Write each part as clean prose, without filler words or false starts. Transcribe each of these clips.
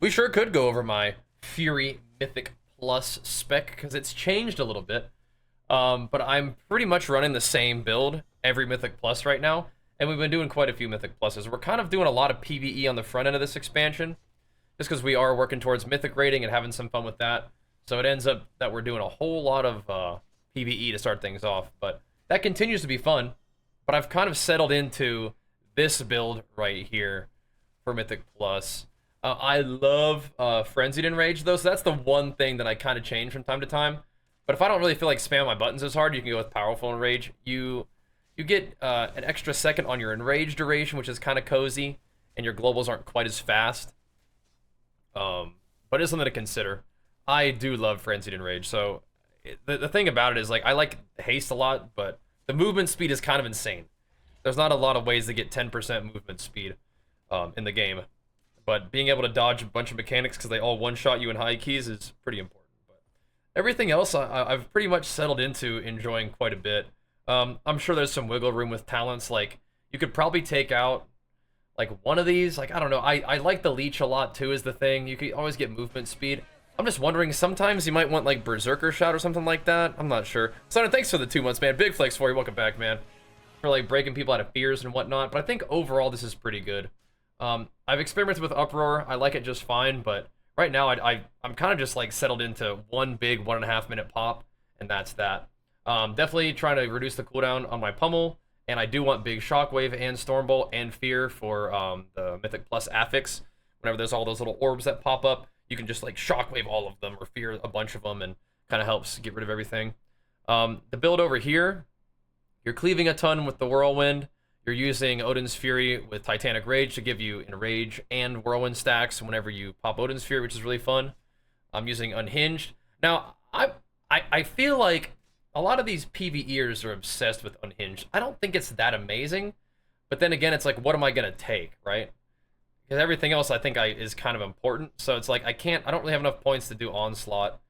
We sure could go over my Fury Mythic Plus spec, because it's changed a little bit. But I'm pretty much running the same build every Mythic Plus right now, and we've been doing quite a few Mythic Pluses. We're kind of doing a lot of PvE on the front end of this expansion, just because we are working towards Mythic rating and having some fun with that. So it ends up that we're doing a whole lot of PvE to start things off, but that continues to be fun. But I've kind of settled into this build right here for Mythic Plus. I love Frenzied Enrage, though, so that's the one thing that I kind of change from time to time. But if I don't really feel like spamming my buttons as hard, you can go with Powerful Enrage. You get an extra second on your Enrage duration, which is kind of cozy, and your globals aren't quite as fast. But it's something to consider. I do love Frenzied Enrage, so the thing about it is, like, I like haste a lot, but the movement speed is kind of insane. There's not a lot of ways to get 10% movement speed in the game. But being able to dodge a bunch of mechanics because they all one-shot you in high keys is pretty important. But everything else I've pretty much settled into enjoying quite a bit. I'm sure there's some wiggle room with talents. Like, you could probably take out, like, one of these. Like, I don't know. I like the Leech a lot, too, is the thing. You could always get movement speed. I'm just wondering, sometimes you might want, like, Berserker Shot or something like that. I'm not sure. Sonny, thanks for the 2 months, man. Big flex for you. Welcome back, man. For, like, breaking people out of fears and whatnot. But I think overall this is pretty good. I've experimented with Uproar. I like it just fine, but right now I'm kind of just like settled into one big 1.5 minute pop, and that's that. Definitely trying to reduce the cooldown on my pummel, and I do want big Shockwave and Stormbolt and Fear for the Mythic Plus affix. Whenever there's all those little orbs that pop up, you can just like Shockwave all of them or Fear a bunch of them, and kind of helps get rid of everything. The build over here, you're cleaving a ton with the Whirlwind. You're using Odyn's Fury with Titanic Rage to give you Enrage and Whirlwind stacks whenever you pop Odyn's Fury, which is really fun. I'm using Unhinged. Now, I feel like a lot of these PvEers are obsessed with Unhinged. I don't think it's that amazing, but then again, it's like, what am I going to take, right? Because everything else I think is kind of important, so it's like, I don't really have enough points to do Onslaught,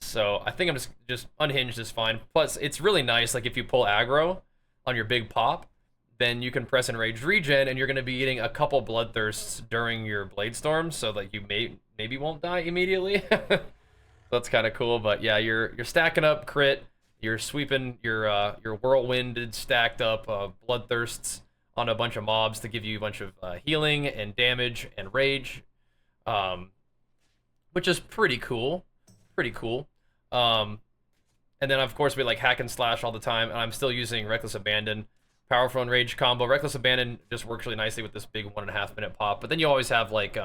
so I think I'm just Unhinged is fine. Plus, it's really nice, like, if you pull aggro on your big pop, then you can press Enraged Regen, and you're going to be getting a couple Bloodthirsts during your Blade Storm, so that you maybe won't die immediately. That's kind of cool, but yeah, you're stacking up crit, you're sweeping your Whirlwinded stacked up Bloodthirsts on a bunch of mobs to give you a bunch of healing and damage and rage, which is pretty cool. And then, of course, we like hack and slash all the time, and I'm still using Reckless Abandon. Powerful Enrage combo. Reckless Abandon just works really nicely with this big 1.5 minute pop. But then you always have like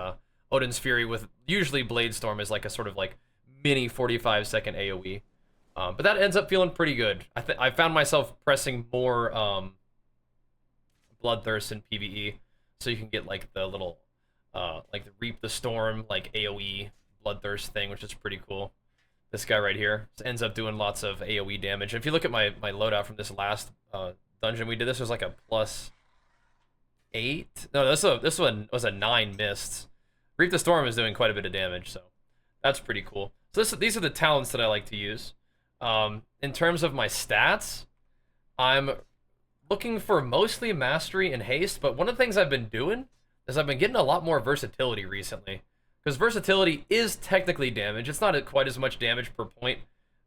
Odyn's Fury with usually Blade Storm is like a sort of like mini 45-second AoE. But that ends up feeling pretty good. I found myself pressing more Bloodthirst in PvE, so you can get like the little like the Reap the Storm like AoE Bloodthirst thing, which is pretty cool. This guy right here ends up doing lots of AoE damage. If you look at my loadout from this last dungeon we did, this was like a +8. No, this one was a 9 mists. Reap the Storm is doing quite a bit of damage, so that's pretty cool. So these are the talents that I like to use. In terms of my stats, I'm looking for mostly mastery and haste, but one of the things I've been doing is I've been getting a lot more versatility recently. Because versatility is technically damage. It's not quite as much damage per point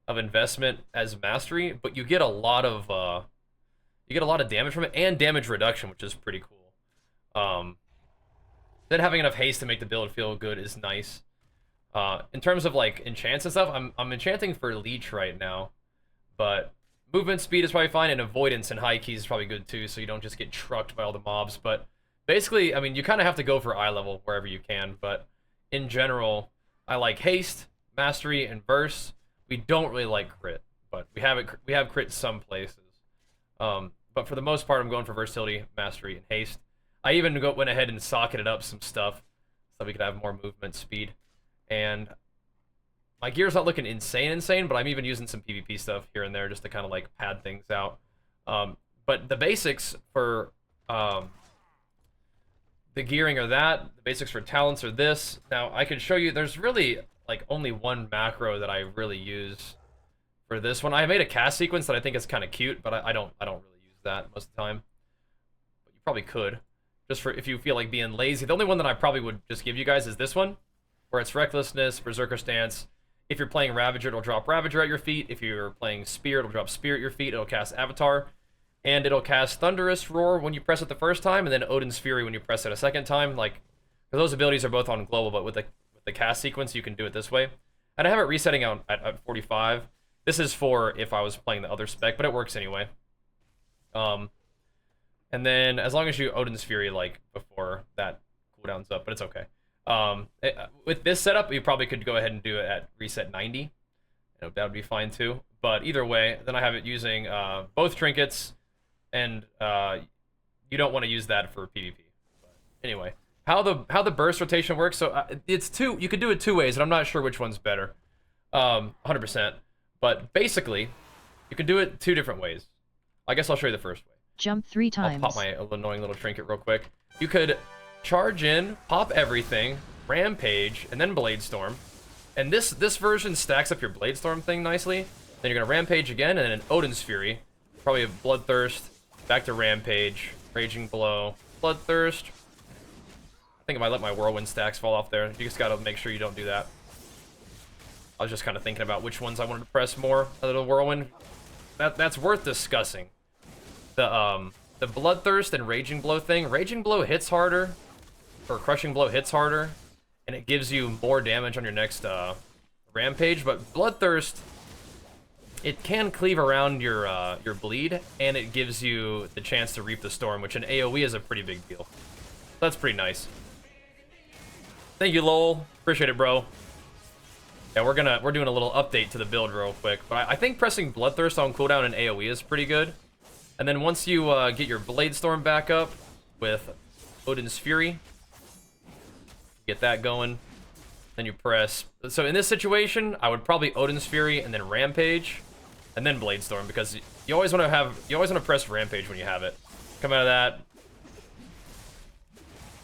of investment as mastery, but you get a lot of damage from it, and damage reduction, which is pretty cool. Then having enough haste to make the build feel good is nice. In terms of like enchants and stuff, I'm enchanting for Leech right now, but movement speed is probably fine, and avoidance and high keys is probably good too, so you don't just get trucked by all the mobs. But basically, I mean, you kind of have to go for eye level wherever you can, but in general, I like haste, mastery, and verse. We don't really like crit, but we have crit some places. But for the most part, I'm going for versatility, mastery, and haste. I even went ahead and socketed up some stuff so we could have more movement speed. And my gear's not looking insane, but I'm even using some PvP stuff here and there just to kind of like pad things out. But the basics for the gearing are that. The basics for talents are this. Now, I can show you, there's really like only one macro that I really use for this one. I made a cast sequence that I think is kind of cute, but I don't really use that most of the time. But you probably could, just for if you feel like being lazy. The only one that I probably would just give you guys is this one. where it's Recklessness, Berserker Stance. If you're playing Ravager, it'll drop Ravager at your feet. If you're playing Spear, it'll drop Spear at your feet. It'll cast Avatar. And it'll cast Thunderous Roar when you press it the first time, and then Odyn's Fury when you press it a second time. Like, those abilities are both on global, but with the cast sequence, you can do it this way. And I have it resetting out at 45. This is for if I was playing the other spec, but it works anyway. And then as long as you Odyn's Fury like before that cooldown's up, but it's okay. With this setup, you probably could go ahead and do it at reset 90. You know, that would be fine too. But either way, then I have it using both trinkets, and you don't want to use that for PvP. But anyway, how the burst rotation works. So it's two. You could do it two ways, and I'm not sure which one's better. 100%. But basically, you can do it two different ways. I guess I'll show you the first way. Jump 3 times. I'll pop my annoying little trinket real quick. You could charge in, pop everything, rampage, and then blade storm. And this version stacks up your blade storm thing nicely. Then you're gonna rampage again, and then an Odyn's Fury, probably a bloodthirst, back to rampage, raging blow, bloodthirst. I think if I let my whirlwind stacks fall off there, you just gotta make sure you don't do that. I was just kind of thinking about which ones I wanted to press more out of the whirlwind. That's worth discussing. The bloodthirst and raging blow thing. Raging blow hits harder, or crushing blow hits harder, and it gives you more damage on your next rampage. But bloodthirst, it can cleave around your bleed, and it gives you the chance to reap the storm, which in AoE is a pretty big deal. That's pretty nice. Thank you, Lowell. Appreciate it, bro. Yeah, we're doing a little update to the build real quick, but I think pressing Bloodthirst on cooldown in AoE is pretty good. And then once you get your Blade Storm back up with Odyn's Fury, get that going, then you press. So in this situation, I would probably Odyn's Fury and then Rampage, and then Blade Storm, because you always want to press Rampage when you have it. Come out of that,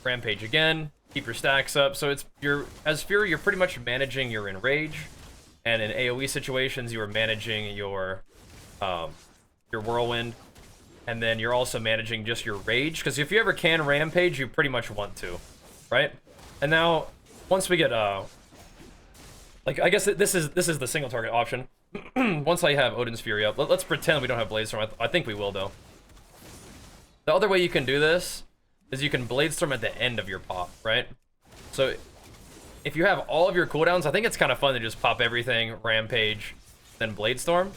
Rampage again. Keep your stacks up. So as Fury, you're pretty much managing your Enrage, and in AoE situations, you are managing your Whirlwind, and then you're also managing just your Rage. Because if you ever can Rampage, you pretty much want to, right? And now, once we get like I guess this is the single target option. Once I have Odyn's Fury up, let's pretend we don't have Blade Storm. I think we will though. The other way you can do this is you can Blade Storm at the end of your pop, right? So if you have all of your cooldowns, I think it's kind of fun to just pop everything, Rampage, then Blade Storm.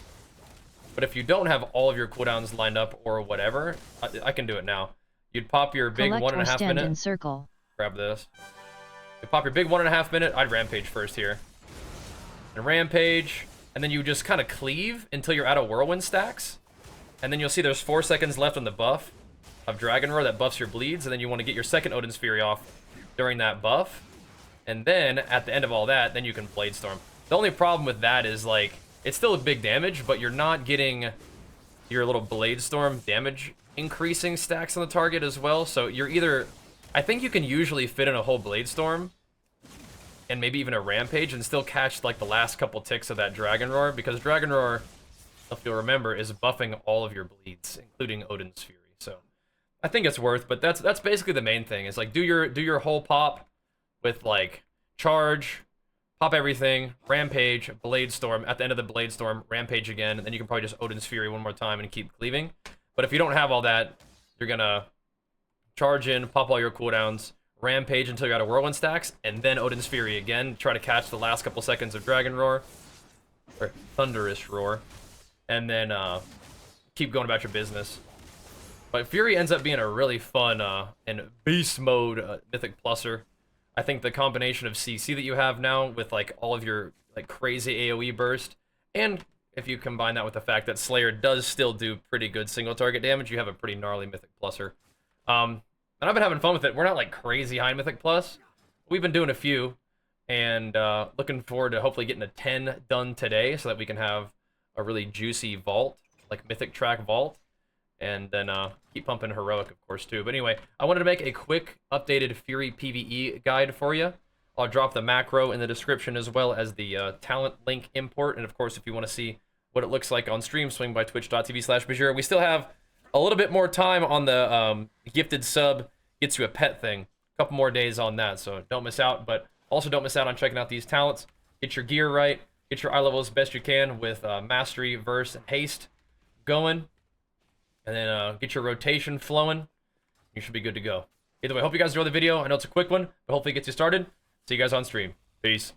But if you don't have all of your cooldowns lined up or whatever, I can do it now. You'd pop your big 1.5 minute. In circle. Grab this. You pop your big 1.5 minute. I'd Rampage first here. And Rampage, and then you just kind of cleave until you're out of Whirlwind stacks. And then you'll see there's 4 seconds left on the buff of Dragon Roar that buffs your bleeds, and then you want to get your second Odyn's Fury off during that buff. And then, at the end of all that, then you can Blade Storm. The only problem with that is, like, it's still a big damage, but you're not getting your little Blade Storm damage increasing stacks on the target as well. So you're either... I think you can usually fit in a whole Blade Storm, and maybe even a Rampage, and still catch, like, the last couple ticks of that Dragon Roar, because Dragon Roar, if you'll remember, is buffing all of your bleeds, including Odyn's Fury. So I think it's worth, but that's basically the main thing. Is like do your whole pop with like charge, pop everything, Rampage, Blade Storm. At the end of the Blade Storm, Rampage again, and then you can probably just Odyn's Fury one more time and keep cleaving. But if you don't have all that, you're gonna charge in, pop all your cooldowns, Rampage until you're out of Whirlwind stacks, and then Odyn's Fury again. Try to catch the last couple seconds of Dragon Roar or Thunderous Roar, and then keep going about your business. But Fury ends up being a really fun and beast mode Mythic Pluser. I think the combination of CC that you have now with like all of your like crazy AoE burst, and if you combine that with the fact that Slayer does still do pretty good single target damage, you have a pretty gnarly Mythic Pluser. And I've been having fun with it. We're not like crazy high Mythic Plus. We've been doing a few, and looking forward to hopefully getting a 10 done today so that we can have a really juicy vault, like Mythic Track Vault. And then keep pumping Heroic, of course, too. But anyway, I wanted to make a quick updated Fury PvE guide for you. I'll drop the macro in the description as well as the talent link import. And of course, if you want to see what it looks like on stream, swing by twitch.tv/Bajheera. We still have a little bit more time on the gifted sub gets you a pet thing. A couple more days on that, so don't miss out. But Also, don't miss out on checking out these talents. Get your gear right. Get your eye level as best you can with Mastery, Verse, and Haste going. And then get your rotation flowing. You should be good to go. Either way, hope you guys enjoy the video. I know it's a quick one, but hopefully it gets you started. See you guys on stream. Peace.